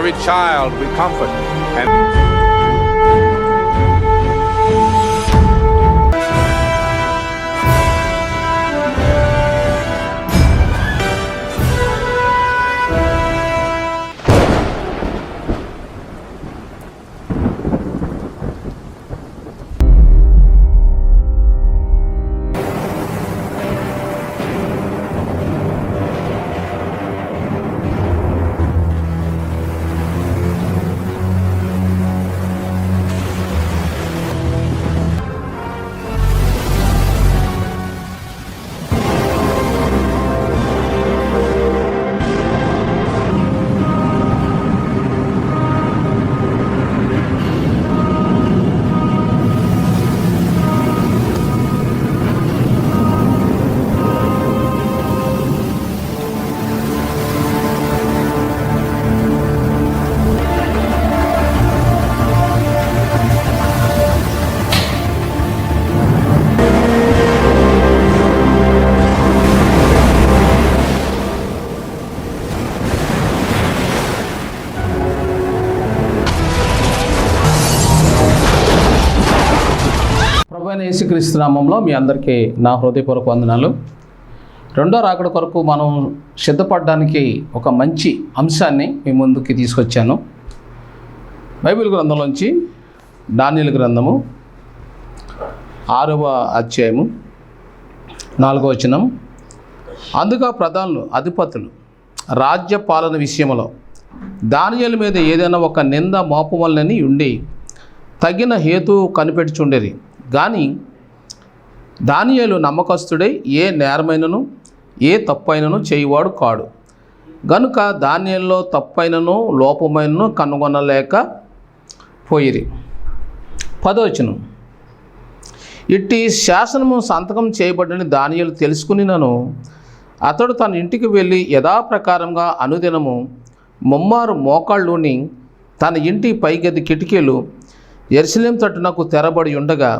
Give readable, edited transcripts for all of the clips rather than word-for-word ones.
every child we comfort. And యేసుక్రీస్తు నామంలో మీ అందరికీ నా హృదయపూర్వక వందనాలు. రెండో రాకడ కొరకు మనం సిద్ధపడడానికి ఒక మంచి అంశాన్ని మీ ముందుకి తీసుకొచ్చాను. బైబిల్ గ్రంథంలోంచి దానియేలు గ్రంథము 6వ అధ్యాయము 4వ వచనం. అందుగా ప్రధానులు, అధిపతులు రాజ్య పాలన విషయంలో దానియేలు మీద ఏదైనా ఒక నింద మోపవలనని ఉండి తగిన హేతు కనిపెట్టుచుండేది. కానీ దానియేలు నమ్మకస్తుడై ఏ నేరమైనను ఏ తప్పైనను చేయువాడు కాడు గనుక దానియేలులో తప్పైనను లోపమైనను కనుగొనలేక పోయిరి. 10వ వచనం. ఇట్టి శాసనము సంతకం చేయబడిన దానియేలు తెలుసుకునినను అతడు తన ఇంటికి వెళ్ళి యథాప్రకారంగా అనుదినము ముమ్మారు మోకాళ్ళుని తన ఇంటి పైగది కిటికీలు యెరూషలేము తట్టునకు తెరబడి ఉండగా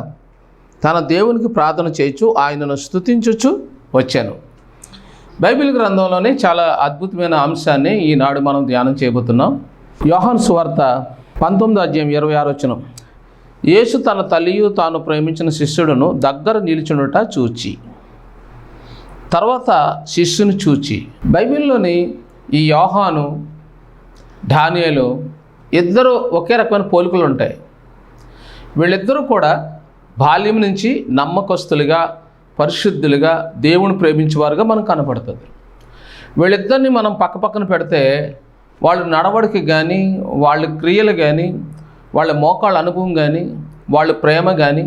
తన దేవునికి ప్రార్థన చేయొచ్చు ఆయనను స్తుతించుచు వచ్చాను. బైబిల్ గ్రంథంలోనే చాలా అద్భుతమైన అంశాన్ని ఈనాడు మనం ధ్యానం చేయబోతున్నాం. యోహాను సువార్త 19వ అధ్యాయం 26వ వచనం. యేసు తన తల్లియు తాను ప్రేమించిన శిష్యుడును దగ్గర నిలిచునుట చూచి, తర్వాత శిష్యుని చూచి. బైబిల్లోని ఈ యోహాను దానియేలు ఇద్దరు ఒకే రకమైన పోలికలు ఉంటాయి. వీళ్ళిద్దరూ కూడా బాల్యం నుంచి నమ్మకస్తులుగా, పరిశుద్ధులుగా, దేవుని ప్రేమించేవారుగా మనకు కనపడుతుంది. వీళ్ళిద్దరిని మనం పక్కపక్కన పెడితే వాళ్ళ నడవడికి కానీ, వాళ్ళ క్రియలు కానీ, వాళ్ళ మోకాళ్ళ అనుభవం కానీ, వాళ్ళ ప్రేమ కానీ,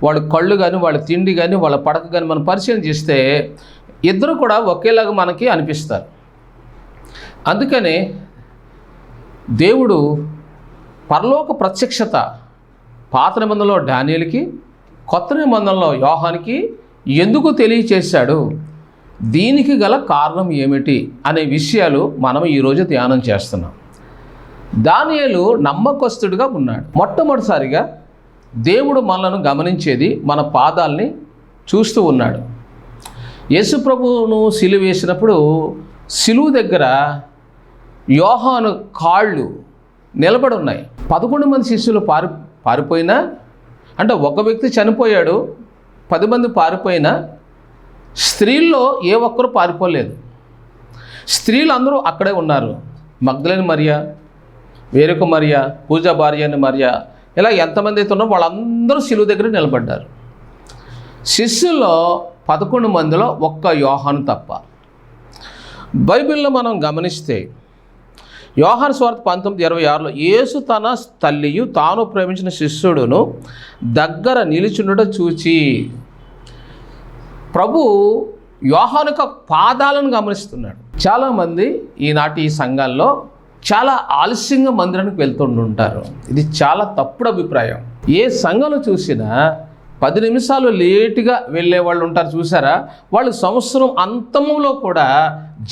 వాళ్ళ కళ్ళు కానీ, వాళ్ళ తిండి కానీ, వాళ్ళ పడక కానీ మనం పరిశీలన చేస్తే ఇద్దరు కూడా ఒకేలాగా మనకి అనిపిస్తారు. అందుకనే దేవుడు పరలోక ప్రత్యక్షత పాత నిబంధనలో దానియేలుకి, కొత్త నిబంధనలో యోహానికి ఎందుకు తెలియచేశాడు, దీనికి గల కారణం ఏమిటి అనే విషయాలు మనం ఈరోజు ధ్యానం చేస్తున్నాం. దానియేలు నమ్మకస్తుడిగా ఉన్నాడు. మొట్టమొదటిసారిగా దేవుడు మనలను గమనించేది మన పాదాలని చూస్తూ ఉన్నాడు. యేసు ప్రభువును సిలువ వేసినప్పుడు సిలువ దగ్గర యోహాను కాళ్ళు నిలబడి ఉన్నాయి. 11 మంది శిష్యులు పారిపోయినా, అంటే ఒక వ్యక్తి చనిపోయాడు, 10 మంది పారిపోయినా స్త్రీల్లో ఏ ఒక్కరు పారిపోలేదు. స్త్రీలు అందరూ అక్కడే ఉన్నారు. మగ్దలేని మరియా, వేరొక మరియా, పూజా భార్య అని మరియా, ఇలా ఎంతమంది అయితే ఉన్నారో వాళ్ళందరూ సిలువ దగ్గర నిలబడ్డారు. శిష్యుల్లో 11 మందిలో ఒక్క యోహాను తప్ప. బైబిల్లో మనం గమనిస్తే యోహాను సువార్త 19:26లో యేసు తన తల్లియు తాను ప్రేమించిన శిష్యుడును దగ్గర నిలుచుండుట చూచి. ప్రభు యోహాను యొక్క పాదాలను గమనిస్తున్నాడు. చాలామంది ఈనాటి ఈ సంఘాల్లో చాలా ఆలస్యంగా మందిరానికి వెళ్తుంటారు. ఇది చాలా తప్పుడు అభిప్రాయం. ఏ సంఘంలో చూసినా 10 నిమిషాలు లేటుగా వెళ్ళే వాళ్ళు ఉంటారు చూసారా, వాళ్ళు సంవత్సరం అంతములో కూడా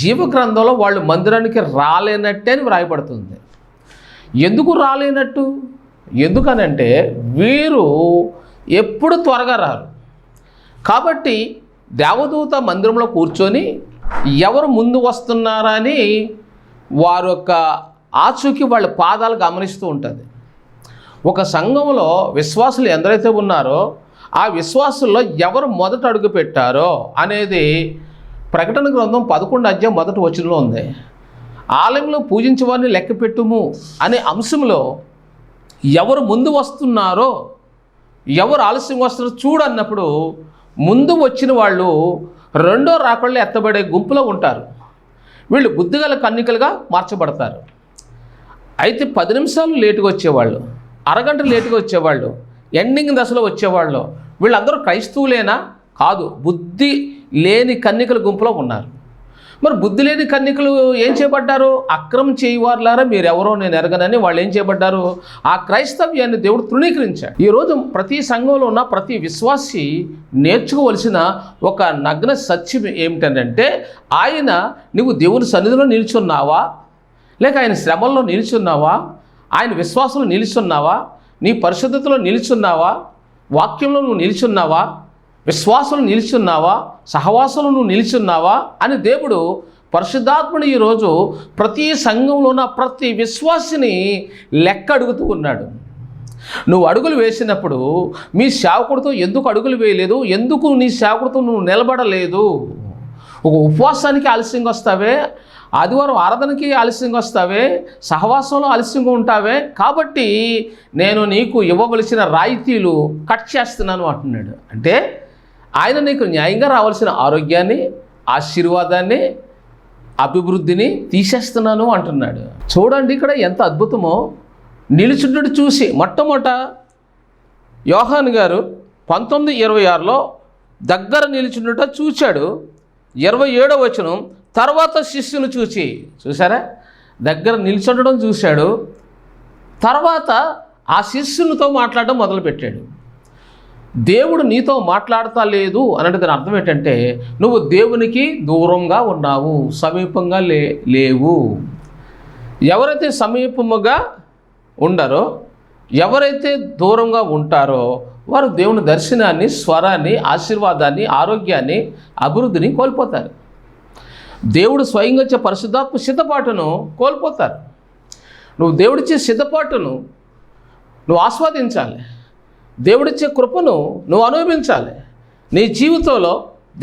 జీవగ్రంథంలో వాళ్ళు మందిరానికి రాలేనట్టే అని వ్రాయబడుతుంది. ఎందుకు రాలేనట్టు? ఎందుకనంటే వీరు ఎప్పుడు త్వరగా రారు. కాబట్టి దేవదూత మందిరంలో కూర్చొని ఎవరు ముందు వస్తున్నారని వారి యొక్క ఆచూకీ వాళ్ళ పాదాలు గమనిస్తూ ఉంటుంది. ఒక సంఘంలో విశ్వాసులు ఎందరైతే ఉన్నారో ఆ విశ్వాసుల్లో ఎవరు మొదట అడుగు పెట్టారో అనేది ప్రకటన గ్రంథం 11 అధ్యాయం 1వ వచనంలో ఉంది. ఆలయంలో పూజించే వారిని లెక్క పెట్టుము అనే అంశంలో ఎవరు ముందు వస్తున్నారో, ఎవరు ఆలస్యం వస్తారో చూడన్నప్పుడు ముందు వచ్చిన వాళ్ళు రెండో రాకళ్ళు ఎత్తబడే గుంపులో ఉంటారు. వీళ్ళు బుద్ధిగల కన్నికలుగా మార్చబడతారు. అయితే 10 నిమిషాలు లేటుగా వచ్చేవాళ్ళు, అరగంట లేటుగా వచ్చేవాళ్ళు, ఎండింగ్ దశలో వచ్చేవాళ్ళు వీళ్ళందరూ క్రైస్తవులేనా? కాదు, బుద్ధి లేని కన్నికల గుంపులో ఉన్నారు. మరి బుద్ధి లేని కన్నికలు ఏం చేయబడ్డారు? అక్రమం చేయవారులారా మీరెవరో నేను ఎరగనని వాళ్ళు ఏం చేయబడ్డారు? ఆ క్రైస్తవ్యాన్ని దేవుడు తృణీకరించాడు. ఈరోజు ప్రతి సంఘంలో ఉన్న ప్రతి విశ్వాసి నేర్చుకోవలసిన ఒక నగ్న సత్యం ఏమిటంటే, నువ్వు దేవుని సన్నిధిలో నిల్చున్నావా, లేక ఆయన శ్రమల్లో నిల్చున్నావా, ఆయన విశ్వాసంలో నిల్చున్నావా, నీ పరిశుద్ధతలో నిల్చున్నావా, వాక్యంలో నువ్వు నిల్చున్నావా, విశ్వాసంలో నిల్చున్నావా, సహవాసంలో నువ్వు నిల్చున్నావా అని దేవుడు పరిశుద్ధాత్ముడు ఈరోజు ప్రతి సంఘంలో ఉన్న ప్రతి విశ్వాసిని లెక్క అడుగుతూ ఉన్నాడు. నువ్వు అడుగులు వేసినప్పుడు మీ సేవకుడితో ఎందుకు అడుగులు వేయలేదు, ఎందుకు నీ సేవకుడితో నువ్వు నిలబడలేదు, ఒక ఉపవాసానికి ఆలస్యంగా వస్తావే, ఆదివారం ఆరాధనకి ఆలస్యంగా వస్తావే, సహవాసంలో ఆలస్యంగా ఉంటావే, కాబట్టి నేను నీకు ఇవ్వవలసిన రాయితీలు కట్ చేస్తున్నాను అంటున్నాడు. అంటే ఆయన నీకు న్యాయంగా రావాల్సిన ఆరోగ్యాన్ని, ఆశీర్వాదాన్ని, అభివృద్ధిని తీసేస్తున్నాను అంటున్నాడు. చూడండి ఇక్కడ ఎంత అద్భుతమో. నిలుచుండు చూసి మొట్టమొదట యోహాను గారు 19:26లో దగ్గర నిలుచుండుట చూశాడు. 27వ వచనం, తర్వాత శిష్యుని చూసారా, దగ్గర నిల్చుండడం చూశాడు, తర్వాత ఆ శిష్యునితో మాట్లాడడం మొదలుపెట్టాడు. దేవుడు నీతో మాట్లాడతా లేదు అన్నట్టు దాని అర్థం ఏంటంటే, నువ్వు దేవునికి దూరంగా ఉన్నావు, సమీపంగా లేవు. ఎవరైతే సమీపముగా ఉండరో, ఎవరైతే దూరంగా ఉంటారో వారు దేవుని దర్శనాన్ని, స్వరాన్ని, ఆశీర్వాదాన్ని, ఆరోగ్యాన్ని, అభివృద్ధిని కోల్పోతారు. దేవుడు స్వయంగా ఇచ్చే పరిశుద్ధాత్మ సిద్ధపాటును కోల్పోతారు. నువ్వు దేవుడిచ్చే సిద్ధపాటును నువ్వు ఆస్వాదించాలి, దేవుడిచ్చే కృపను నువ్వు అనుభవించాలి. నీ జీవితంలో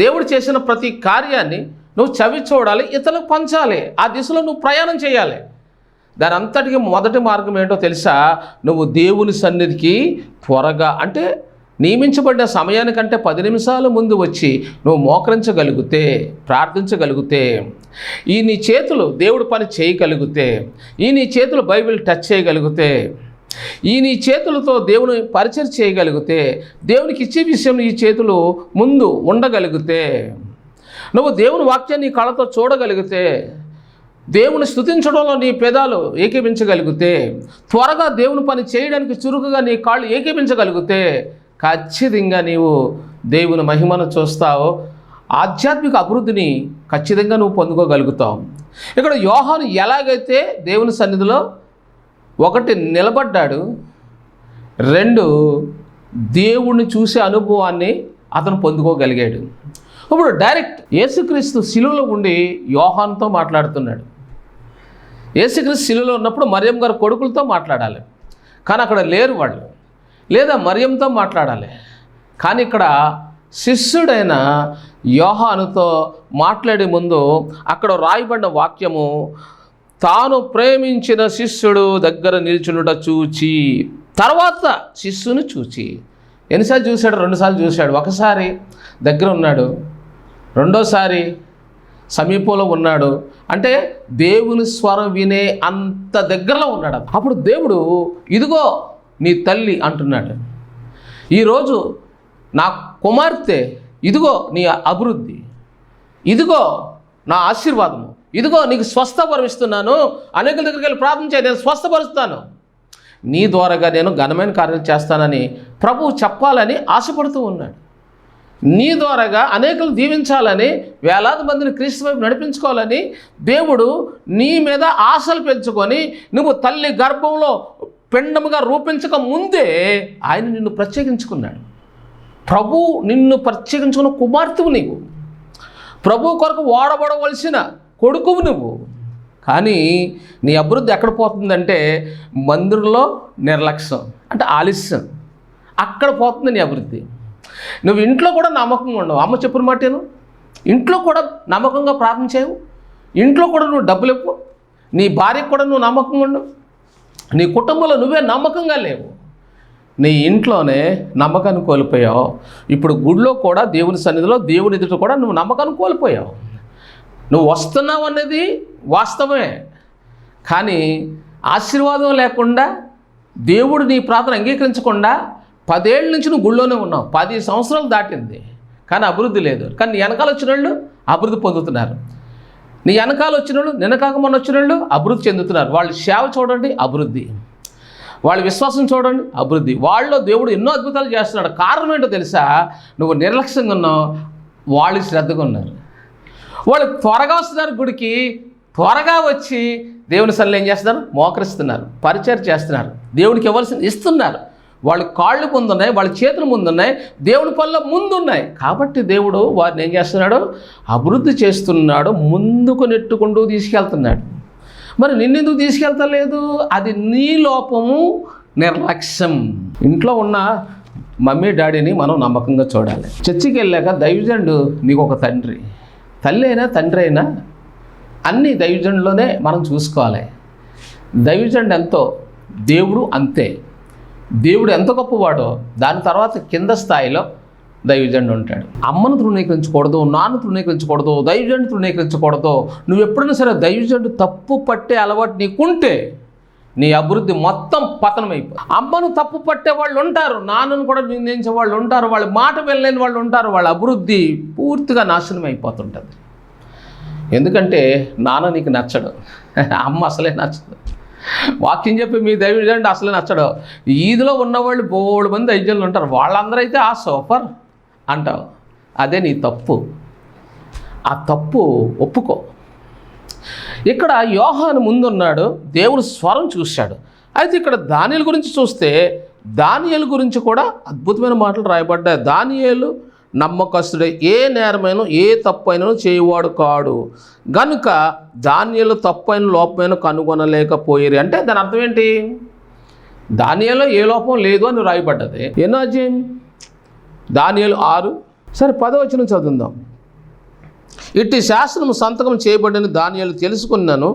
దేవుడు చేసిన ప్రతి కార్యాన్ని నువ్వు చవి చూడాలి, ఇతరులకు పంచాలి, ఆ దిశలో నువ్వు ప్రయాణం చేయాలి. దాని అంతటికి మొదటి మార్గం ఏంటో తెలుసా? నువ్వు దేవుని సన్నిధికి త్వరగా, అంటే నియమించబడిన సమయానికంటే 10 నిమిషాల ముందు వచ్చి నువ్వు మోకరించగలిగితే, ప్రార్థించగలిగితే, ఈ నీ చేతులు దేవుడి పని చేయగలిగితే, ఈ నీ చేతులు బైబిల్ టచ్ చేయగలిగితే, ఈ నీ చేతులతో దేవుని పరిచయం చేయగలిగితే, దేవునికి ఇచ్చే విషయంలో ఈ చేతులు ముందు ఉండగలిగితే, నువ్వు దేవుని వాక్యాన్ని నీ కళ్ళతో చూడగలిగితే, దేవుని స్తుతించడంలో నీ పెదాలు ఏకీపించగలిగితే, త్వరగా దేవుని పని చేయడానికి చురుకుగా నీ కాళ్ళు ఏకీపించగలిగితే, ఖచ్చితంగా నీవు దేవుని మహిమను చూస్తావు, ఆధ్యాత్మిక అభివృద్ధిని ఖచ్చితంగా నువ్వు పొందుకోగలుగుతావు. ఇక్కడ యోహాను ఎలాగైతే దేవుని సన్నిధిలో 1 నిలబడ్డాడు, 2 దేవుణ్ణి చూసే అనుభవాన్ని అతను పొందుకోగలిగాడు. ఇప్పుడు డైరెక్ట్ యేసుక్రీస్తు శిలువలో ఉండి యోహానుతో మాట్లాడుతున్నాడు. యేసుక్రీస్తు శిలువలో ఉన్నప్పుడు మరియం గారి కొడుకులతో మాట్లాడాలి, కానీ అక్కడ లేరు వాళ్ళు, లేదా మరియంతో మాట్లాడాలి. కానీ ఇక్కడ శిష్యుడైన యోహానుతో మాట్లాడే ముందు అక్కడ రాయబడిన వాక్యము, తాను ప్రేమించిన శిష్యుడు దగ్గర నిల్చుండుట చూచి, తర్వాత శిష్యుని చూచి. ఎన్నిసార్లు చూశాడు? 2 సార్లు చూశాడు. ఒకసారి దగ్గర ఉన్నాడు, రెండోసారి సమీపంలో ఉన్నాడు. అంటే దేవుని స్వరం వినే అంత దగ్గరలో ఉన్నాడు. అప్పుడు దేవుడు ఇదిగో నీ తల్లి అంటున్నాడు. ఈరోజు నా కుమార్తె, ఇదిగో నీ అభివృద్ధి, ఇదిగో నా ఆశీర్వాదము, ఇదిగో నీకు స్వస్థపరుస్తున్నాను, అనేకుల దగ్గరికి వెళ్ళి ప్రార్థన చేయి, నేను స్వస్థపరుస్తాను, నీ ద్వారాగా నేను ఘనమైన కార్యాలు చేస్తానని ప్రభువు చెప్పాలని ఆశపడుతూ ఉన్నాడు. నీ ద్వారాగా అనేకులు దీవించాలని, వేలాది మందిని క్రీస్తు వైపు నడిపించుకోవాలని దేవుడు నీ మీద ఆశలు పెంచుకొని, నువ్వు తల్లి గర్భంలో పిండముగా రూపించక ముందే ఆయన నిన్ను ప్రత్యేకించుకున్నాడు. ప్రభు నిన్ను ప్రత్యేకించుకున్న కుమార్తెవు నీవు, ప్రభు కొరకు వాడబడవలసిన కొడుకువు నువ్వు. కానీ నీ అభివృద్ధి ఎక్కడ పోతుందంటే మందిరంలో నిర్లక్ష్యం అంటే ఆలస్యం, అక్కడ పోతుంది నీ అభివృద్ధి. నువ్వు ఇంట్లో కూడా నమ్మకంగా ఉండవు. అమ్మ చెప్పిన మాటేను, ఇంట్లో కూడా నమ్మకంగా ప్రార్థన చేయవు, ఇంట్లో కూడా నువ్వు డబ్బులు ఇవ్వు, నీ భార్యకు కూడా నువ్వు నమ్మకంగా ఉండవు, నీ కుటుంబంలో నువ్వే నమ్మకంగా లేవు, నీ ఇంట్లోనే నమ్మకాన్ని కోల్పోయావు. ఇప్పుడు గుడిలో కూడా దేవుని సన్నిధిలో దేవుని ఎదుట కూడా నువ్వు నమ్మకాన్ని కోల్పోయావు. నువ్వు వస్తున్నావు అనేది వాస్తవమే, కానీ ఆశీర్వాదం లేకుండా దేవుడు నీ ప్రార్థన అంగీకరించకుండా 10 ఏళ్ళ నుంచి నువ్వు గుళ్ళోనే ఉన్నావు. 10 సంవత్సరాలు దాటింది కానీ అభివృద్ధి లేదు. కానీ నీ వెనకాల వచ్చిన వాళ్ళు అభివృద్ధి పొందుతున్నారు. నీ వెనకాల వచ్చిన వాళ్ళు, నిన్న కాక మొన్న వచ్చిన వాళ్ళు అభివృద్ధి చెందుతున్నారు. వాళ్ళ సేవ చూడండి, అభివృద్ధి. వాళ్ళ విశ్వాసం చూడండి, అభివృద్ధి. వాళ్ళలో దేవుడు ఎన్నో అద్భుతాలు చేస్తున్నాడు. కారణం ఏంటో తెలుసా? నువ్వు నిర్లక్ష్యంగా ఉన్నావు, వాళ్ళు శ్రద్ధగా ఉన్నారు. వాళ్ళు త్వరగా వస్తున్నారు గుడికి, త్వరగా వచ్చి దేవుని సన్నిధిలో ఏం చేస్తున్నారు? మోకరిస్తున్నారు, పరిచయం చేస్తున్నారు, దేవునికి ఇవ్వాల్సింది ఇస్తున్నారు. వాళ్ళ కాళ్ళు ముందున్నాయి, వాళ్ళ చేతులు ముందున్నాయి, దేవుని పనుల ముందున్నాయి. కాబట్టి దేవుడు వారిని ఏం చేస్తున్నాడు? అభివృద్ధి చేస్తున్నాడు, ముందుకు నెట్టుకుంటూ తీసుకెళ్తున్నాడు. మరి నిన్నెందుకు తీసుకెళ్తలేదు? అది నీ లోపము, నిర్లక్ష్యం. ఇంట్లో ఉన్న మమ్మీ డాడీని మనం నమ్మకంగా చూడాలి. చర్చికి వెళ్ళాక దైవజనుడు నీకు ఒక తండ్రి, తల్లి అయినా తండ్రి అయినా అన్నీ దైవజనులోనే మనం చూసుకోవాలి. దైవజనుడు ఎంతో, దేవుడు అంతే. దేవుడు ఎంత గొప్పవాడో దాని తర్వాత కింద స్థాయిలో దైవజనుడు ఉంటాడు. అమ్మను తృణీకరించకూడదు, నాన్న తృణీకరించకూడదు, దైవజనుడు తృణీకరించకూడదు. నువ్వు ఎప్పుడైనా సరే దైవజనుడు తప్పు పట్టే అలవాటు నీకుంటే నీ అభివృద్ధి మొత్తం పతనం అయిపోతుంది. అమ్మను తప్పు పట్టే వాళ్ళు ఉంటారు, నాన్నను కూడా నిందించే వాళ్ళు ఉంటారు, వాళ్ళ మాట వెళ్ళలేని వాళ్ళు ఉంటారు. వాళ్ళ అభివృద్ధి పూర్తిగా నాశనం అయిపోతుంటుంది. ఎందుకంటే నాన్న నీకు నచ్చడు, అమ్మ అసలే నచ్చదు. వాక్యం చెప్పి మీ దైవజనుడు అసలే నచ్చడు. ఈదిలో ఉన్నవాళ్ళు బోడు మంది దైవజనులు ఉంటారు, వాళ్ళందరూ అయితే ఆ సూపర్ అంటావు. అదే నీ తప్పు. ఆ తప్పు ఒప్పుకో. ఇక్కడ యోహాను ముందున్నాడు, దేవుడు స్వరం చూశాడు. అయితే ఇక్కడ దానియేలు గురించి చూస్తే దానియేలు గురించి కూడా అద్భుతమైన మాటలు రాయబడ్డాయి. దానియేలు నమ్మకస్తుడే, ఏ నేరమైన ఏ తప్పైనా చేయవాడు కాడు గనుక దానియేలు తప్పైన లోపమైన కనుగొనలేకపోయేది. అంటే దాని అర్థం ఏంటి? దానియేలులో ఏ లోపం లేదు అని రాయబడ్డది. ఎన్నో అధ్యాయం? దానియేలు 6. సరే 10వ వచనం చదువుదాం. ఇట్టి శాసనము సంతకం చేయబడిన దానియేలు తెలుసుకున్నాను.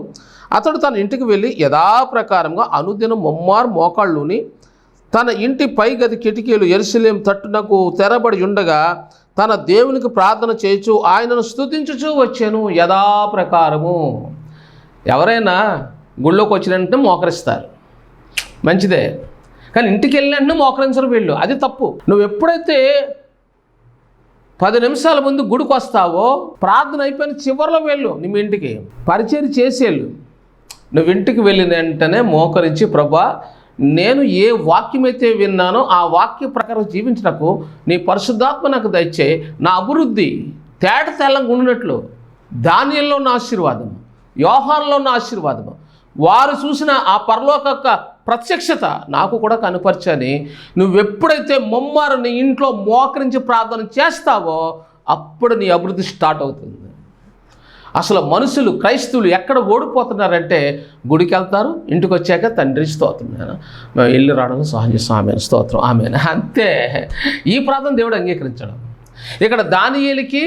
అతడు తన ఇంటికి వెళ్ళి యథాప్రకారంగా అనుదినం ముమ్మారు మోకాళ్ళుని తన ఇంటి పై గది కిటికీలు యెరూషలేము తట్టునకు తెరబడి ఉండగా తన దేవునికి ప్రార్థన చేయుచు ఆయనను స్తుతించుచూ వచ్చాను. యథాప్రకారము. ఎవరైనా గుళ్ళోకి వచ్చినంటే మోకరిస్తారు, మంచిదే. కానీ ఇంటికి వెళ్ళినట్టు మోకరించరు వీళ్ళు, అది తప్పు. నువ్వు ఎప్పుడైతే 10 నిమిషాల ముందు గుడికి వస్తావో ప్రార్థన అయిపోయిన చివరిలో వెళ్ళు, నీ ఇంటికి పరిచయం చేసేళ్ళు. నువ్వు ఇంటికి వెళ్ళిన వెంటనే మోకరించి, ప్రభా నేను ఏ వాక్యమైతే విన్నానో ఆ వాక్య ప్రకారం జీవించటకు నీ పరిశుద్ధాత్మ నాకు దయచేయి, నా అభివృద్ధి తేట తెల్లంగా ఉన్నట్లు దానియేలులో ఉన్న ఆశీర్వాదము, యోహానులో ఉన్న ఆశీర్వాదము, వారు చూసిన ఆ పరలోక ప్రత్యక్షత నాకు కూడా కనపరచని నువ్వెప్పుడైతే ముమ్మారు నీ ఇంట్లో మోకరించి ప్రార్థన చేస్తావో అప్పుడు నీ అభివృద్ధి స్టార్ట్ అవుతుంది. అసలు మనుషులు, క్రైస్తవులు ఎక్కడ ఓడిపోతున్నారంటే గుడికి వెళ్తారు, ఇంటికి వచ్చాక తండ్రి స్తోత్రం, మేము ఇల్లు రావడం సహాయం చేస్తాం, ఆమె స్తోత్రం, ఆమె అంతే. ఈ ప్రార్థన దేవుడు అంగీకరించడం. ఇక్కడ దానియేలుకి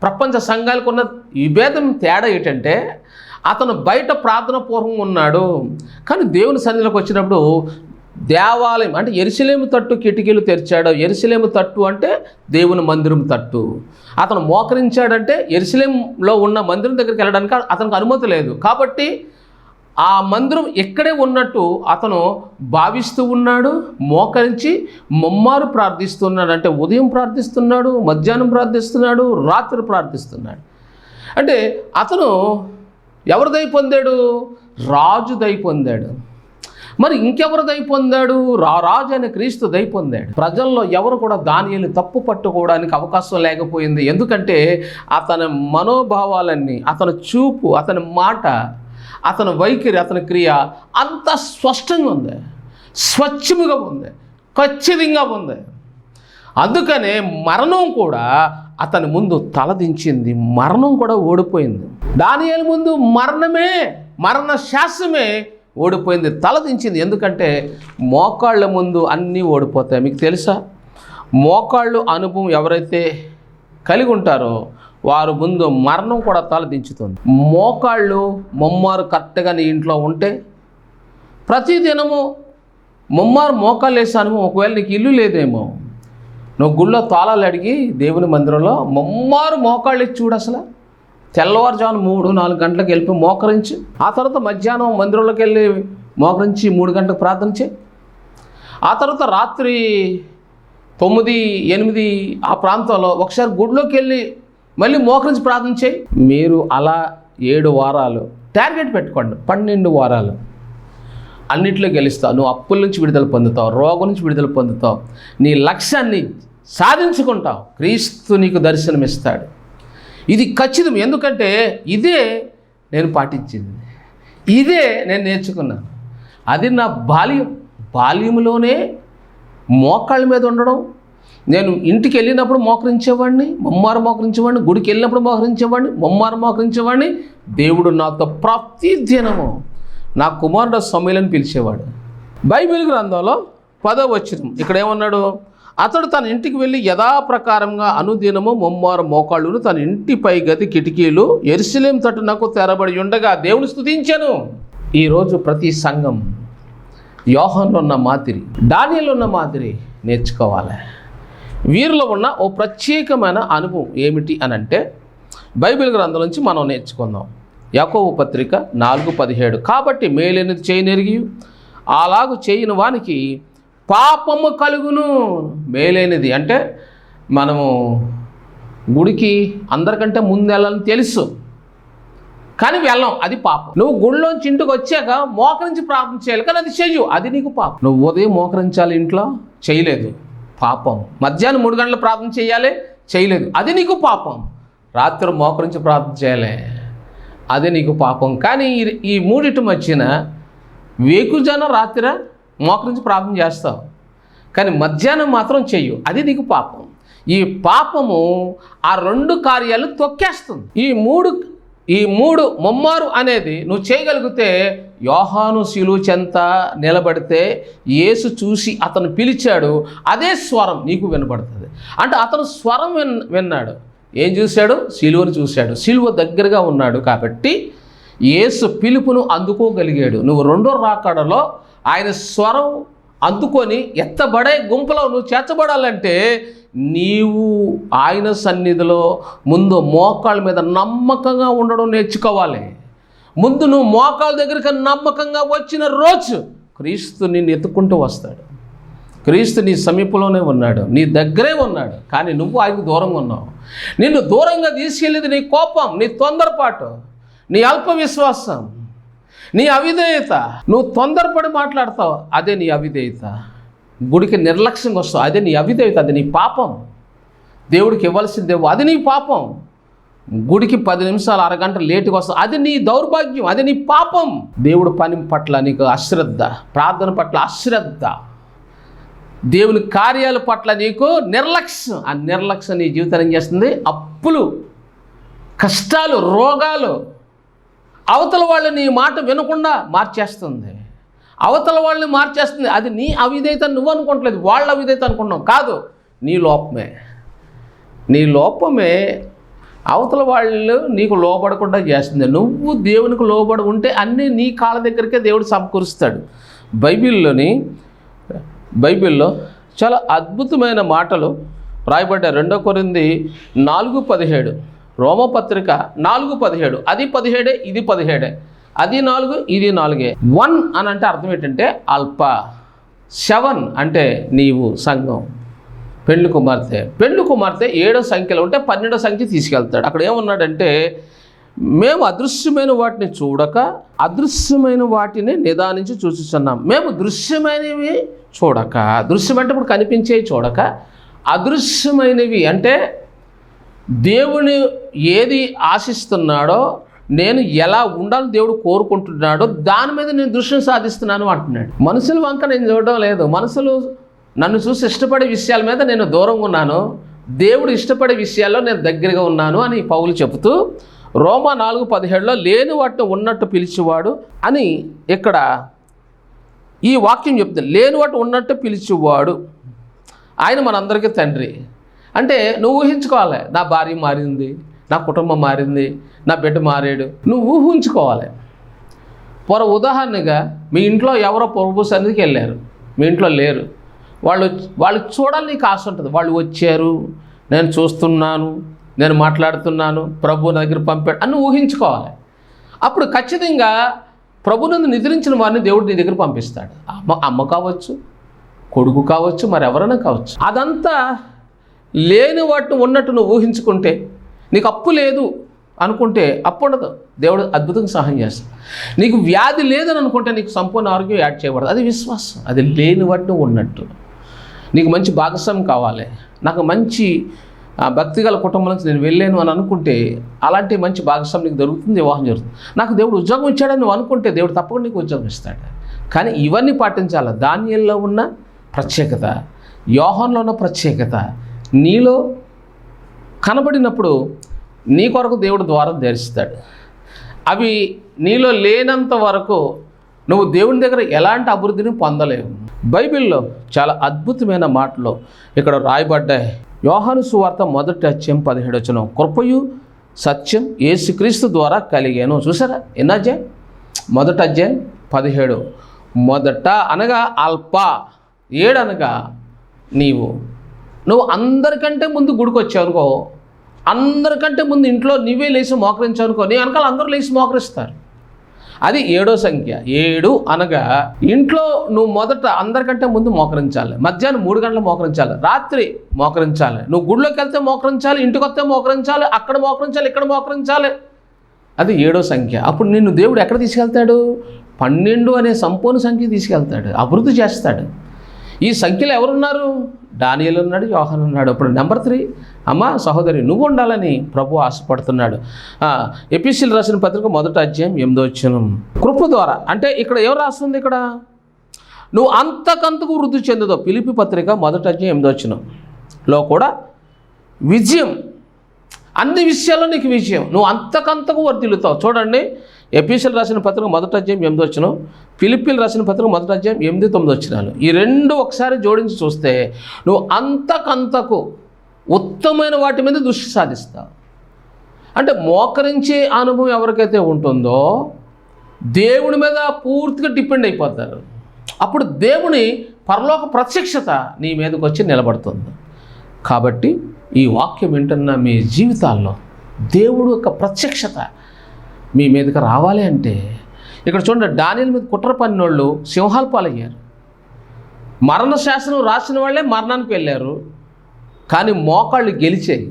ప్రపంచ సంఘాలకు ఉన్న విభేదం తేడా ఏంటంటే అతను బయట ప్రార్థన పూర్వం ఉన్నాడు, కానీ దేవుని సన్నిధిలోకి వచ్చినప్పుడు దేవాలయం అంటే యెరూషలేము తట్టు కిటికీలు తెరిచాడు. యెరూషలేము తట్టు అంటే దేవుని మందిరం తట్టు. అతను మోకరించాడంటే యెరూషలేములో ఉన్న మందిరం దగ్గరికి వెళ్ళడానికి అతనికి అనుమతి లేదు. కాబట్టి ఆ మందిరం ఎక్కడే ఉన్నట్టు అతను భావిస్తూ ఉన్నాడు. మోకరించి ముమ్మారు ప్రార్థిస్తున్నాడు. అంటే ఉదయం ప్రార్థిస్తున్నాడు, మధ్యాహ్నం ప్రార్థిస్తున్నాడు, రాత్రి ప్రార్థిస్తున్నాడు. అంటే అతను ఎవరి దయ పొందాడు? రాజు దయ పొందాడు. మరి ఇంకెవరు దయ పొందాడు? రాజు అయిన క్రీస్తు దయ పొందాడు. ప్రజల్లో ఎవరు కూడా దానియేలు తప్పు పట్టుకోవడానికి అవకాశం లేకపోయింది. ఎందుకంటే అతని మనోభావాలన్నీ, అతని చూపు, అతని మాట, అతని వైఖరి, అతని క్రియ అంత స్పష్టంగా ఉంది, స్వచ్ఛముగా ఉంది, ఖచ్చితంగా ఉంది. అందుకనే మరణం కూడా అతని ముందు తలదించింది, మరణం కూడా ఓడిపోయింది. దానియేలు ముందు మరణమే మరణ శాసమే ఓడిపోయింది, తలదించింది. ఎందుకంటే మోకాళ్ళ ముందు అన్నీ ఓడిపోతాయి. మీకు తెలుసా, మోకాళ్ళు అనుభవం ఎవరైతే కలిగి ఉంటారో వారు ముందు మరణం కూడా తలదించుతుంది. మోకాళ్ళు ముమ్మారు కరెక్ట్గా నీ ఇంట్లో ఉంటే ప్రతిదినము ముమ్మారు మోకాళ్ళు వేసే అనుభవం. ఒకవేళ నీకు ఇల్లు లేదేమో, నువ్వు గుళ్ళో తాళాలు అడిగి దేవుని మందిరంలో ముమ్మారు మోకాళ్ళు ఇచ్చి చూడు. అసలు తెల్లవారుజామున 3-4 గంటలకు వెళ్ళి మోకరించి, ఆ తర్వాత మధ్యాహ్నం మందిరంలోకి వెళ్ళి మోకరించి 3 గంటలకు ప్రార్థన చేయి. ఆ తర్వాత రాత్రి 9-8 ఆ ప్రాంతంలో ఒకసారి గుడిలోకి వెళ్ళి మళ్ళీ మోకరించి ప్రార్థన చేయి. మీరు అలా 7 వారాలు టార్గెట్ పెట్టుకోండి, 12 వారాలు అన్నింటిలో గెలుస్తావు. నువ్వు అప్పుల నుంచి విడుదల పొందుతావు, రోగం నుంచి విడుదల పొందుతావు, నీ లక్ష్యాన్ని సాధించుకుంటావు. క్రీస్తు నీకు దర్శనమిస్తాడు. ఇది ఖచ్చితం. ఎందుకంటే ఇదే నేను పాటించింది, ఇదే నేను నేర్చుకున్నాను. అది నా బాల్యంలోనే మోకాళ్ళ మీద ఉండడం. నేను ఇంటికి వెళ్ళినప్పుడు మోకరించేవాడిని, ముమ్మారు మోకరించేవాడిని. గుడికి వెళ్ళినప్పుడు మోకరించేవాడిని, ముమ్మారు మోకరించేవాడిని. దేవుడు నాతో ప్రతి దినము నా కుమారుడు సమయలను పిలిచేవాడు. బైబిల్ గ్రంథంలో 10వ వచనం ఇక్కడ ఏమన్నాడు? అతడు తన ఇంటికి వెళ్ళి యథాప్రకారంగా అనుదినము ముమ్మారు మోకాళ్ళును తన ఇంటిపై గది కిటికీలు యెరూషలేము తట్టునకు తెరబడి ఉండగా దేవుని స్తుతించెను. ఈరోజు ప్రతి సంఘం యోహానులో ఉన్న మాదిరి, దానియేలులో ఉన్న మాదిరి నేర్చుకోవాలి. వీరిలో ఉన్న ఓ ప్రత్యేకమైన అనుభవం ఏమిటి అని అంటే బైబిల్ గ్రంథం నుంచి మనం నేర్చుకుందాం. యాకోబు పత్రిక 4:17 కాబట్టి మేలైనది చేయనెరిగి అలాగు చేయని వానికి పాపము కలుగును. మేలైనది అంటే మనము గుడికి అందరికంటే ముందు వెళ్ళాలని తెలుసు, కానీ వెళ్ళాం, అది పాపం. నువ్వు గుడిలోంచి ఇంటికి వచ్చాక మోకరించి ప్రార్థన చేయాలి, కానీ అది చెయ్యు, అది నీకు పాపం. నువ్వు ఉదయం మోకరించాలి, ఇంట్లో చేయలేదు, పాపం. మధ్యాహ్నం 3 గంటలు ప్రార్థన చేయాలి, చేయలేదు, అది నీకు పాపం. రాత్రి మోకరించి ప్రార్థన చేయాలి, అదే నీకు పాపం. కానీ ఈ మూడిటి మధ్యన వేకుజాన రాత్రి మోకరించి ప్రార్థన చేస్తావు, కానీ మధ్యాహ్నం మాత్రం చెయ్యు, అది నీకు పాపం. ఈ పాపము ఆ 2 కార్యాలు తొక్కేస్తుంది. ఈ మూడు ముమ్మారు అనేది నువ్వు చేయగలిగితే, యోహాను శిలువ చెంత నిలబడితే యేసు చూసి అతను పిలిచాడు, అదే స్వరం నీకు వినబడుతుంది. అంటే అతను స్వరం విన్నాడు. ఏం చూశాడు? శిలువను చూశాడు. శిలువ దగ్గరగా ఉన్నాడు కాబట్టి యేసు పిలుపును అందుకోగలిగాడు. నువ్వు 2వ రాకడలో ఆయన స్వరం అందుకొని ఎత్తబడే గుంపులో నువ్వు చేర్చబడాలంటే నీవు ఆయన సన్నిధిలో ముందు మోకాళ్ళ మీద నమ్మకంగా ఉండడం నేర్చుకోవాలి. ముందు నువ్వు మోకాళ్ళ దగ్గరికి నమ్మకంగా వచ్చిన రోజు క్రీస్తు నిన్ను ఎత్తుకుంటూ వస్తాడు. క్రీస్తు నీ సమీపంలోనే ఉన్నాడు, నీ దగ్గరే ఉన్నాడు, కానీ నువ్వు ఆయనకు దూరంగా ఉన్నావు. నిన్ను దూరంగా తీసుకెళ్ళేది నీ కోపం, నీ తొందరపాటు, నీ అల్ప విశ్వాసం, నీ అవిధేయత. నువ్వు తొందరపడి మాట్లాడతావు, అదే నీ అవిధేయత. గుడికి నిర్లక్ష్యంగా వస్తావు, అదే నీ అవిధేయత, అది నీ పాపం. దేవుడికి ఇవ్వాల్సిందేవో, అది నీ పాపం. గుడికి 10 నిమిషాలు అరగంట లేటుగా వస్తావు, అది నీ దౌర్భాగ్యం, అది నీ పాపం. దేవుడి పని పట్ల నీకు అశ్రద్ధ, ప్రార్థన పట్ల అశ్రద్ధ, దేవుని కార్యాల పట్ల నీకు నిర్లక్ష్యం. ఆ నిర్లక్ష్యం నీ జీవితాన్ని ఏం చేస్తుంది? అప్పులు, కష్టాలు, రోగాలు. అవతల వాళ్ళు నీ మాట వినకుండా మార్చేస్తుంది, అవతల వాళ్ళని మార్చేస్తుంది. అది నీ అవిధేయత నువ్వు అనుకోవట్లేదు, వాళ్ళ అవిధేయత అనుకుంటున్నావు. కాదు, నీ లోపమే అవతల వాళ్ళు నీకు లోబడకుండా చేస్తుంది. నువ్వు దేవునికి లోబడి ఉంటే అన్నీ నీ కాళ్ళ దగ్గరికే దేవుడు సమకూరుస్తాడు. బైబిల్లో చాలా అద్భుతమైన మాటలు రాయబడ్డాయి. 2 కొరింథీ 4:17, రోమపత్రిక 4:17. అది 17, ఇది 17, అది 4, ఇది 4. 1 అని అంటే అర్థం ఏంటంటే అల్ప, 7 అంటే నీవు సంఘం, పెండ్లి కుమార్తె. 7వ సంఖ్యలో ఉంటే 12వ సంఖ్య తీసుకెళ్తాడు. అక్కడ ఏమన్నాడంటే, మేము అదృశ్యమైన వాటిని చూడక అదృశ్యమైన వాటిని నిదానించి చూస్తున్నాం. మేము దృశ్యమైనవి చూడక, దృశ్యం అంటే ఇప్పుడు కనిపించేవి చూడక, అదృశ్యమైనవి అంటే దేవుని ఏది ఆశిస్తున్నాడో, నేను ఎలా ఉండాలని దేవుడు కోరుకుంటున్నాడో దాని మీద నేను దృష్టిని సాధిస్తున్నాను అంటున్నాడు. మనుషుల వంక నేను చూడడం లేదు, మనుషులు నన్ను చూసి ఇష్టపడే విషయాల మీద నేను దూరంగా ఉన్నాను, దేవుడు ఇష్టపడే విషయాల్లో నేను దగ్గరగా ఉన్నాను అని పౌలు చెబుతూ రోమా 4:17లో లేని వాటిని ఉన్నట్టు పిలిచేవాడు అని ఇక్కడ ఈ వాక్యం చెప్తుంది. లేని వాటిని ఉన్నట్టు పిలిచేవాడు ఆయన మనందరికీ తండ్రి. అంటే నువ్వు ఊహించుకోవాలి, నా భార్య మారింది, నా కుటుంబం మారింది, నా బిడ్డ మారాడు, నువ్వు ఊహించుకోవాలి. ఉదాహరణగా మీ ఇంట్లో ఎవరో ప్రభు సన్నిధికి వెళ్ళారు, మీ ఇంట్లో లేరు, వాళ్ళు చూడాలని నీకు ఆశ ఉంటుంది. వాళ్ళు వచ్చారు, నేను చూస్తున్నాను, నేను మాట్లాడుతున్నాను, ప్రభు నా దగ్గర పంపాడు అని ఊహించుకోవాలి. అప్పుడు ఖచ్చితంగా ప్రభునందు నిద్రించిన వారిని దేవుడు నీ దగ్గర పంపిస్తాడు. అమ్మ కావచ్చు, కొడుకు కావచ్చు, మరి ఎవరైనా కావచ్చు. అదంతా లేని వాటిని ఉన్నట్టు నువ్వు ఊహించుకుంటే, నీకు అప్పు లేదు అనుకుంటే అప్పు ఉండదు, దేవుడు అద్భుతంగా సహాయం చేస్తాడు. నీకు వ్యాధి లేదని అనుకుంటే నీకు సంపూర్ణ ఆరోగ్యం యాడ్ చేయబడదు. అది విశ్వాసం. అది లేని వాటిని ఉన్నట్టు. నీకు మంచి భాగస్వామి కావాలి, నాకు మంచి భక్తిగల కుటుంబం నుంచి నేను వెళ్ళాను అని అనుకుంటే అలాంటి మంచి భాగస్వామి నీకు దొరుకుతుంది, వివాహం జరుగుతుంది. నాకు దేవుడు ఉద్యోగం ఇచ్చాడని నువ్వు అనుకుంటే దేవుడు తప్పకుండా నీకు ఉద్యోగం ఇస్తాడు. కానీ ఇవన్నీ పాటించాలి. దానియేలులో ఉన్న ప్రత్యేకత, యోహానులో ఉన్న ప్రత్యేకత నీలో కనబడినప్పుడు నీ కొరకు దేవుడు ద్వారం తెరుస్తాడు. అవి నీలో లేనంత వరకు నువ్వు దేవుని దగ్గర ఎలాంటి అభివృద్ధిని పొందలేవు. బైబిల్లో చాలా అద్భుతమైన మాటలు ఇక్కడ రాయబడ్డాయి. యోహాను సువార్త 1:17 కృపయు సత్యం యేసుక్రీస్తు ద్వారా కలిగాను. చూసారా ఎన్ని అధ్యాయం? 1:17. మొదట అనగా అల్పా, 7 అనగా నువ్వు అందరికంటే ముందు గుడికి వచ్చావు అనుకో, అందరికంటే ముందు ఇంట్లో నువ్వే లేచి మోకరించావు అనుకో, నీ వెనకాల అందరూ లేచి మోకరిస్తారు. అది 7వ సంఖ్య. 7 అనగా ఇంట్లో నువ్వు మొదట అందరికంటే ముందు మోకరించాలి, మధ్యాహ్నం 3 గంటలు మోకరించాలి, రాత్రి మోకరించాలి, నువ్వు గుడిలోకి వెళ్తే మోకరించాలి, ఇంటికి వస్తే మోకరించాలి, అక్కడ మోకరించాలి, ఇక్కడ మోకరించాలి. అది 7వ సంఖ్య. అప్పుడు నిన్ను దేవుడు ఎక్కడ తీసుకెళ్తాడు? 12 అనే సంపూర్ణ సంఖ్య తీసుకెళ్తాడు, అభివృద్ధి చేస్తాడు. ఈ సంఖ్యలో ఎవరున్నారు? దానియేలు ఉన్నాడు, యోహాను ఉన్నాడు. అప్పుడు నెంబర్ 3 అమ్మ సహోదరి నువ్వు ఉండాలని ప్రభు ఆశపడుతున్నాడు. ఎఫెసీయులకు రాసిన పత్రిక 1:8 కృప ద్వారా అంటే ఇక్కడ ఎవరు రాస్తుంది? ఇక్కడ నువ్వు అంతకంతకు వృద్ధి చెందుతావు. ఫిలిప్పీ పత్రిక 1:8లో కూడా విజయం, అన్ని విషయాల్లో నీకు విజయం, నువ్వు అంతకంతకు వర్ధిల్లుతావు. చూడండి, ఎఫెసీయులకు రాసిన పత్రిక 1:8, ఫిలిప్పీలకు రాసిన పత్రిక 1:8-9 ఈ రెండు ఒకసారి జోడించి చూస్తే నువ్వు అంతకంతకు ఉత్తమమైన వాటి మీద దృష్టి సాధిస్తావు. అంటే మోకరించే అనుభవం ఎవరికైతే ఉంటుందో దేవుని మీద పూర్తిగా డిపెండ్ అయిపోతారు. అప్పుడు దేవుని పరలోక ప్రత్యక్షత నీ మీదకి వచ్చి నిలబడుతుంది. కాబట్టి ఈ వాక్యం వింటున్న మీ జీవితాల్లో దేవుడు యొక్క ప్రత్యక్షత మీ మీదకి రావాలి అంటే ఇక్కడ చూడండి, దానియేలు మీద కుట్ర పన్నినోళ్ళు సింహాల పాలయ్యారు. మరణ శాసనం రాసిన వాళ్ళే మరణానికి వెళ్ళారు, కానీ మోకాళ్ళు గెలిచాయి.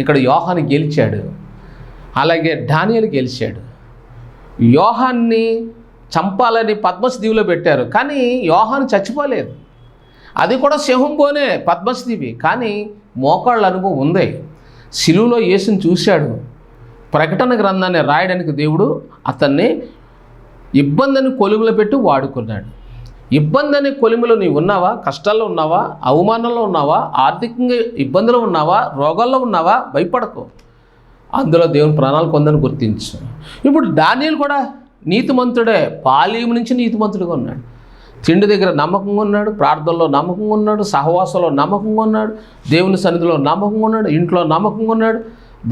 ఇక్కడ యోహాను గెలిచాడు, అలాగే దానియేలు గెలిచాడు. యోహాన్ని చంపాలని పద్మస్ దీవిలో పెట్టారు, కానీ యోహాను చచ్చిపోలేదు. అది కూడా సింహం పోనే పద్మస్ దీవి, కానీ మోకాళ్ళ అనుభవం ఉంది. శిలువలో యేసుని చూశాడు. ప్రకటన గ్రంథాన్ని రాయడానికి దేవుడు అతన్ని ఇబ్బందిని కొలుములో పెట్టి వాడుకున్నాడు. ఇబ్బంది అనే కొలిమిలో నీవు ఉన్నావా? కష్టాల్లో ఉన్నావా? అవమానంలో ఉన్నావా? ఆర్థికంగా ఇబ్బందులు ఉన్నావా? రోగాల్లో ఉన్నావా? భయపడకు, అందులో దేవుని ప్రాణాలు కొందని గుర్తించు. ఇప్పుడు దానియేలు కూడా నీతిమంతుడే, పాళీము నుంచి నీతిమంతుడిగా ఉన్నాడు. తిండి దగ్గర నమ్మకంగా ఉన్నాడు, ప్రార్థనలో నమ్మకంగా ఉన్నాడు, సహవాసంలో నమ్మకంగా ఉన్నాడు, దేవుని సన్నిధిలో నమ్మకంగా ఉన్నాడు, ఇంట్లో నమ్మకంగా ఉన్నాడు.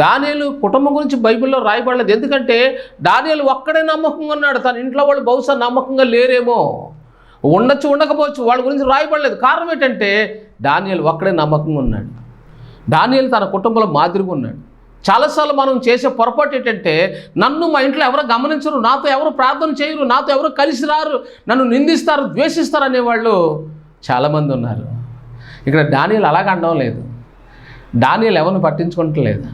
దానియేలు కుటుంబం గురించి బైబిల్లో రాయబడలేదు, ఎందుకంటే దానియేలు ఒక్కడే నమ్మకంగా ఉన్నాడు. తన ఇంట్లో వాళ్ళు బహుశా నమ్మకంగా లేరేమో, ఉండొచ్చు ఉండకపోవచ్చు, వాళ్ళ గురించి రాయబడలేదు. కారణం ఏంటంటే దానియేలు ఒక్కడే నమ్మకంగా ఉన్నాడు. దానియేలు తన కుటుంబంలో మాదిరిగా ఉన్నాడు. చాలాసార్లు మనం చేసే పొరపాటు ఏంటంటే, నన్ను మా ఇంట్లో ఎవరు గమనించరు, నాతో ఎవరు ప్రార్థన చేయరు, నాతో ఎవరు కలిసి రారు, నన్ను నిందిస్తారు, ద్వేషిస్తారు అనేవాళ్ళు చాలామంది ఉన్నారు. ఇక్కడ దానియేలు అలాగ అనడం లేదు. దానియేలు ఎవరిని పట్టించుకోవట్లేదు.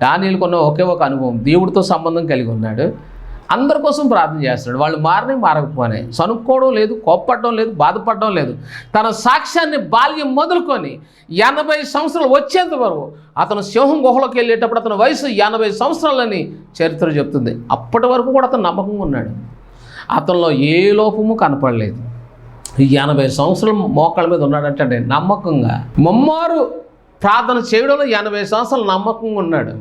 దానియేలుకు ఉన్న ఒకే ఒక అనుభవం, దేవుడితో సంబంధం కలిగి ఉన్నాడు. అందరి కోసం ప్రార్థన చేస్తున్నాడు. వాళ్ళు మారకపోనే, సనుక్కోవడం లేదు, కోప్పడడం లేదు, బాధపడడం లేదు. తన సాక్ష్యాన్ని బాల్యం మొదలుకొని 80 సంవత్సరాలు వచ్చేంత వరకు, అతను సింహం గుహలోకి వెళ్ళేటప్పుడు అతని వయసు 80 సంవత్సరాలని చరిత్ర చెప్తుంది. అప్పటి వరకు కూడా అతను నమ్మకంగా ఉన్నాడు. అతనిలో ఏ లోపము కనపడలేదు. 80 సంవత్సరాలు మోకాళ్ళ మీద ఉన్నాడంటే నమ్మకంగా, ముమ్మారు ప్రార్థన చేయడంలో 80 సంవత్సరాలు నమ్మకంగా ఉన్నాడు.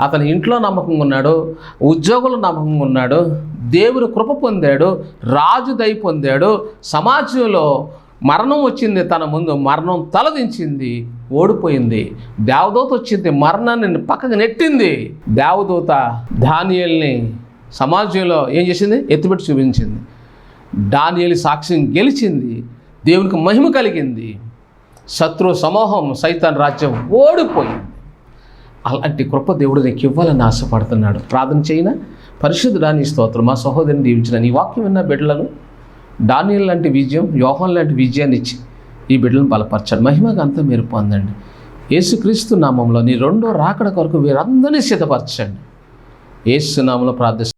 అతని ఇంట్లో నమ్మకంగా ఉన్నాడు, ఉద్యోగులు నమ్మకంగా ఉన్నాడు, దేవుని కృప పొందాడు, రాజు దయ పొందాడు. సమాజంలో మరణం వచ్చింది, తన ముందు మరణం తలదించింది, ఓడిపోయింది. దేవదూత వచ్చింది, మరణాన్ని పక్కకు నెట్టింది. దేవదూత దానియేలుని సమాజంలో ఏం చేసింది? ఎత్తిపెట్టి చూపించింది. దానియేలు సాక్ష్యం గెలిచింది, దేవునికి మహిమ కలిగింది. శత్రు సమూహం, సైతాన్ రాజ్యం ఓడిపోయింది. అలాంటి కృప దేవుడు నీకు ఇవ్వాలని ఆశపడుతున్నాడు. ప్రార్థన చేయనా? పరిశుద్ధుడా నీ స్తోత్రం. మా సహోదరిని దీవించిన నీ వాక్యం విన్న బిడ్డలను దానియేలు లాంటి విజయం, యోహాను లాంటి విజయాన్ని ఇచ్చి ఈ బిడ్డలను బలపరచండి. మహిమగా అంతా మీరు పొందండి. యేసుక్రీస్తు నామంలో నీ రెండో రాకడ కొరకు వీరందరినీ సిద్ధపరచండి. యేసు నామంలో ప్రార్థిస్తున్నాను.